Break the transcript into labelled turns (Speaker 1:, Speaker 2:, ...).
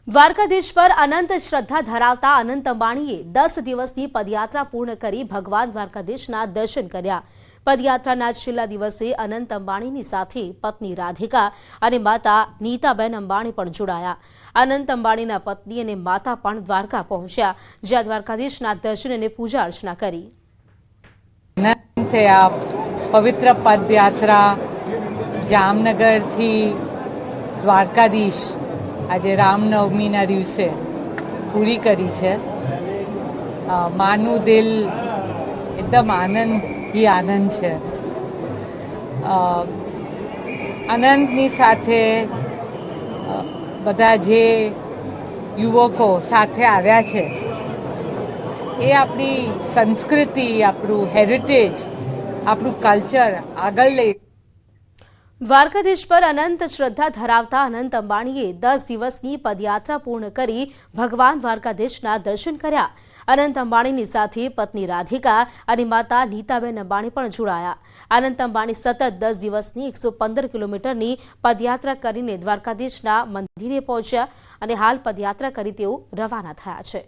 Speaker 1: દ્વારકાધીશ પર અનંત શ્રદ્ધા ધરાવતા અનંત અંબાણીએ 10 દિવસની પદયાત્રા પૂર્ણ કરી ભગવાન દ્વારકાધીશના દર્શન કર્યા। પદયાત્રાના છેલ્લા દિવસે અનંત અંબાણીની સાથે પત્ની રાધિકા અને માતા નીતાબેન અંબાણી પણ જોડાયા। અનંત અંબાણીના પત્ની અને માતા પણ દ્વારકા પહોંચ્યા, જ્યાં દ્વારકાધીશના દર્શન અને પૂજા અર્ચના કરી।
Speaker 2: પવિત્ર પદયાત્રા જામનગરથી દ્વારકાધીશ आज रामनवमीना दिवसे पूरी करी है। मानु दिल एकदम आनंद ही आनंद है। आनंदनी साथे बधा जे युवको साथे आव्या छे ए आपणी संस्कृति, आपणुं हेरिटेज, आपणुं कल्चर आगळ लई।
Speaker 1: દ્વારકાધીશ પર અનંત શ્રદ્ધા ધરાવતા અનંત અંબાણીએ 10 દિવસની પદયાત્રા પૂર્ણ કરી ભગવાન દ્વારકાધીશના દર્શન કર્યા। અનંત અંબાણીની સાથે પત્ની રાધિકા અને માતા નીતાબેન અંબાણી પણ જોડાયા। અનંત અંબાણી સતત 10 દિવસની 115 કિલોમીટરની પદયાત્રા કરીને દ્વારકાધીશના મંદિરે પહોંચ્યા અને હાલ પદયાત્રા કરી તેઓ રવાના થયા છે।